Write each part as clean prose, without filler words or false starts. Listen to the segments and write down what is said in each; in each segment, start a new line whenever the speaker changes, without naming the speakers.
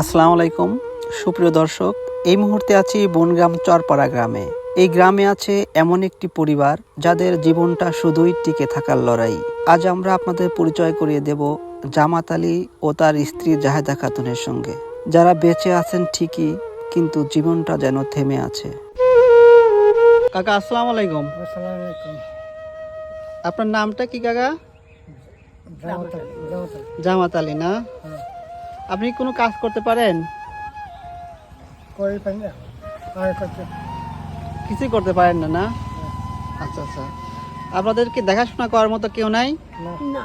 আসসালামু আলাইকুম সুপ্রিয় দর্শক, এই মুহূর্তে আছি বনগ্রাম চরপাড়া গ্রামে। এই গ্রামে আছে এমন একটি পরিবার যাদের জীবনটা শুধুই টিকে থাকার লড়াই। আজ আমরা আপনাদের পরিচয় করিয়ে দেব জামাত আলী ও তার স্ত্রী জাহেদা খাতুনের সঙ্গে, যারা বেঁচে আছেন ঠিকই, কিন্তু জীবনটা যেন থেমে আছে। কাকা আসসালামু আলাইকুম।
আসসালামু আলাইকুম।
আপনার নামটা কি কাকা? জামাত আলী না? আপনি কোনো কাজ করতে পারেন? কিছুই করতে পারেন না? না, আচ্ছা আচ্ছা। আপনাদেরকে দেখাশোনা করার মতো কেউ নাই?
না,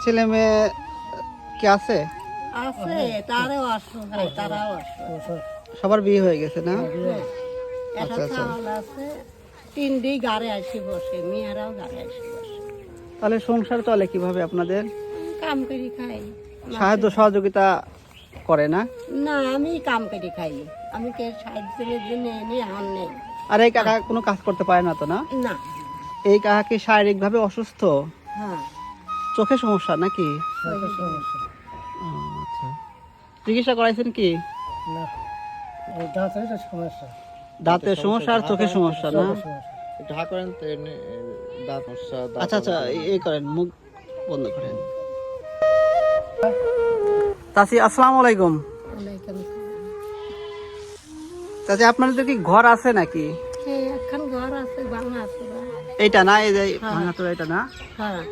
ছেলে মেয়ে কি আছে?
আছে, তারাও অসহায়, তারাও অসহায়।
সবার বিয়ে হয়ে গেছে না?
একটা চাল আছে, 3 দিন গাড়ি আসি বসে, মেয়েরাও গাড়ি আসি বসে।
তাহলে সংসার চলে কিভাবে আপনাদের?
কাম করে খাই।
সাহায্য সহযোগিতা করে না?
না, আমি কাম করে খাই। আমি কে সাহায্যের জন্য এনে আর নেই।
আর এই কাকা কোনো কাজ করতে পারে না তো? না,
না।
এই কাকা কি শারীরিকভাবে অসুস্থ?
হ্যাঁ,
চোখে সমস্যা নাকি? ও, আচ্ছা। চিকিৎসা করাইছেন কি?
না, দাঁতের সমস্যা।
দাঁতের সমস্যা আর চোখের সমস্যা না?
ঢা করেন তো এমনি দাঁত সমস্যা।
আচ্ছা আচ্ছা, এই করেন, মুখ বন্ধ করেন। চাচি আসসালামু আলাইকুম।
ওয়ালাইকুম আসসালাম।
চাচি আপনাদের কি ঘর আছে নাকি?
হ্যাঁ, এখন ঘর আছে, বাংলা আছে।
এইটা না, এই যে ভাঙাচোরা এটা না?
হ্যাঁ,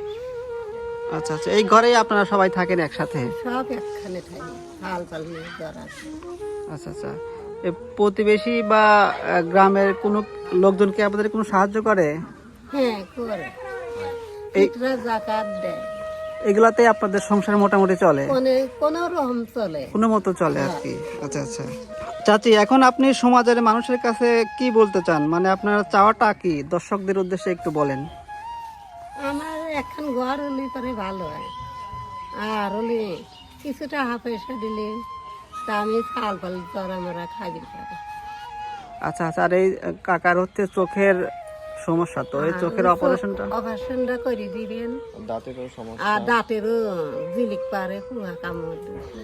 আচ্ছা আচ্ছা, এই ঘরেই আপনারা সবাই থাকেন একসাথে?
সব একখানে থাকি, হাল চাল নিয়ে ঘর আছে।
আচ্ছা আচ্ছা। এই প্রতিবেশী বা গ্রামের কোনো লোকজন কি আপনাদের কোনো সাহায্য করে?
হ্যাঁ, করে।
এই
পিঠরা জাকাত দেয়,
এগুলাতে আপনাদের সংসার মোটামুটি চলে?
কোনো রকম চলে।
কোনো মতো চলে আর কি। আচ্ছা আচ্ছা। চাচি, এখন আপনি সমাজের মানুষের কাছে কি বলতে চান? মানে আপনার চাওয়াটা কি, দর্শকদের উদ্দেশ্যে একটু বলেন।
আমার এখন ঘর হলে পরে ভালো হয়, আর হলে কিছুটা পয়সা দিলে তা আমি চাল ফাল চড়া মরা খাবি পারি।
আচ্ছা আচ্ছা। আর এই কাকার হচ্ছে চোখের সমস্যা, তো এই চোখের
অপারেশনটা করে দিবেন।
দাঁতেরও সমস্যা।
আর দাঁতেরও জিলিক পারে, কুয়া কামড় দিচ্ছে।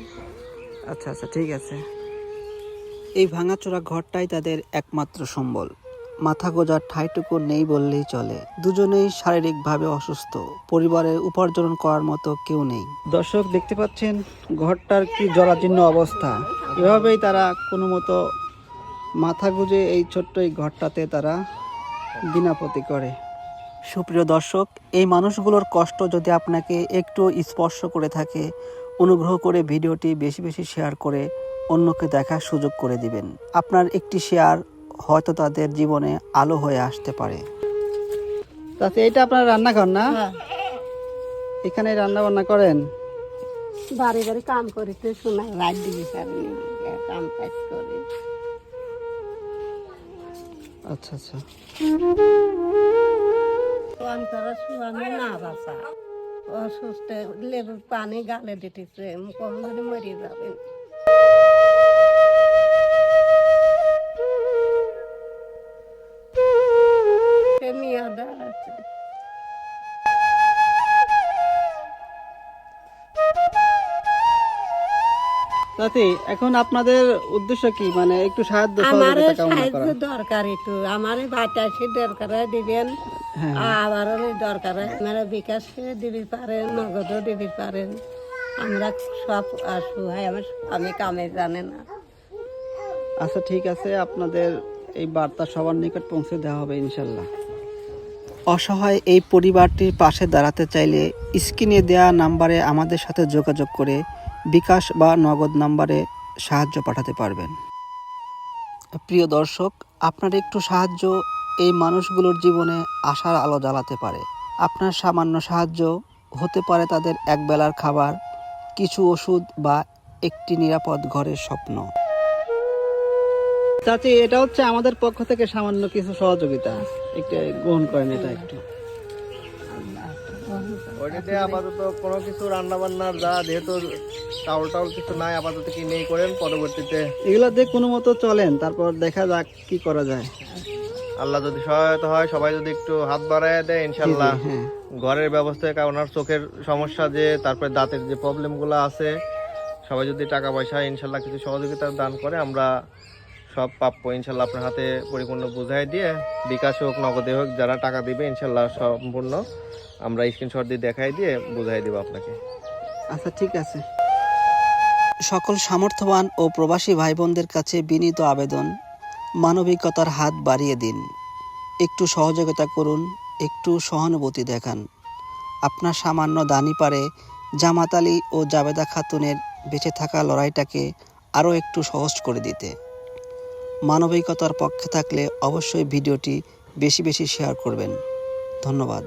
আচ্ছা আচ্ছা, ঠিক আছে। এই ভাঙাচোরা ঘরটাই তাদের একমাত্র সম্বল। মাথা গোজার ঠাঁইটুকু নেই বললেই চলে। দুজনেই শারীরিকভাবে অসুস্থ, পরিবারের উপার্জন করার মতো কেউ নেই। দর্শক দেখতে পাচ্ছেন ঘরটার কি জরাজীর্ণ অবস্থা। এভাবেই তারা কোনো মতো মাথা গুঁজে এই ছোট্ট এই ঘরটাতে তারা দিনাপতি করে। সুপ্রিয় দর্শক, এই মানুষগুলোর কষ্ট যদি আপনাকে একটু স্পর্শ করে থাকে, অনুগ্রহ করে ভিডিওটি বেশি বেশি শেয়ার করে অন্যকে দেখার সুযোগ করে দিবেন। আপনার একটি শেয়ার হয়তো তাদের জীবনে আলো হয়ে আসতে পারে। তাতে এটা আপনার রান্নাঘর না? এখানে রান্না বান্না করেন?
বাড়ি বাড়ি কাম করিতে শোনা, রাত দিবি সারি কাম কাজ করে।
আচ্ছা আচ্ছা।
অন্তরা সুয়ামে না বাসা, অসুস্থ, লেবুর পানি গালে দিতেছে, কখন যদি মরে যাবেন। মেয়াদা আছে।
তাতে এখন আপনাদের উদ্দেশ্য কি, মানে একটু সাহায্য
আমার
সহযোগিতা কামনা
সাহায্য
করা?
দরকার, একটু আমার বাতাসে দরকার দিবেন।
হ্যাঁ।
আবার দরকার আপনারা বিকাশে দিবি পারেন, নগদও দিবি পারেন। আমরা সব অসহায়, আমি কামে জানে না।
আচ্ছা ঠিক আছে, আপনাদের এই বার্তা সবার নিকট পৌঁছে দেওয়া হবে ইনশাল্লাহ। অসহায় এই পরিবারটির পাশে দাঁড়াতে চাইলে স্ক্রিনে দেওয়া নাম্বারে আমাদের সাথে যোগাযোগ করে বিকাশ বা নগদ নাম্বারে সাহায্য পাঠাতে পারবেন। প্রিয় দর্শক, আপনার একটু সাহায্য এই মানুষগুলোর জীবনে আশার আলো জ্বালাতে পারে। আপনার সামান্য সাহায্য হতে পারে তাদের একবেলার খাবার, কিছু ওষুধ বা একটি নিরাপদ ঘরের স্বপ্ন। চাচি, এটা হচ্ছে আমাদের পক্ষ থেকে সামান্য কিছু সহযোগিতা, একটু গ্রহণ করেন এটা একটু।
ওইটাতে আপাতত কোনো কিছু রান্না বান্নার যেহেতু চাউল টাউল কিছু নাই, আপাতত কিনেই করেন, পরবর্তীতে
এগুলো দিয়ে কোনো মতো চলেন, তারপর দেখা যাক কি করা যায়।
আল্লাহ যদি সহায়তা হয়, সবাই যদি একটু হাত বাড়ায় দেয়, ইনশাল্লাহ
হ্যাঁ।
ঘরের ব্যবস্থা, কারণ ওনার চোখের সমস্যা, যে তারপরে দাঁতের যে প্রবলেম গুলো আছে, সবাই যদি টাকা পয়সা ইনশাল্লাহ কিছু সহযোগিতা দান করে, আমরা সব প্রাপ্য ইনশাল্লাহ আপনার হাতে পরিপূর্ণ বুঝাই দিয়ে, বিকাশে হোক নগদে হোক, যারা টাকা দিবে ইনশাল্লাহ সম্পূর্ণ আমরা স্ক্রিনশট দিয়ে দেখাই দিয়ে বুঝাই দেবো আপনাকে।
আচ্ছা ঠিক আছে। সকল সামর্থ্যবান ও প্রবাসী ভাই বোনদের কাছে বিনীত আবেদন, মানবিকতার হাত বাড়িয়ে দিন, একটু সহযোগিতা করুন, একটু সহানুভূতি দেখান। আপনার সামান্য দানই পারে জামাত আলী ও জাবেদা খাতুনের বেঁচে থাকা লড়াইটাকে আরও একটু সহজ করে দিতে। মানবিকতার পক্ষে থাকলে অবশ্যই ভিডিওটি বেশি বেশি শেয়ার করবেন। ধন্যবাদ।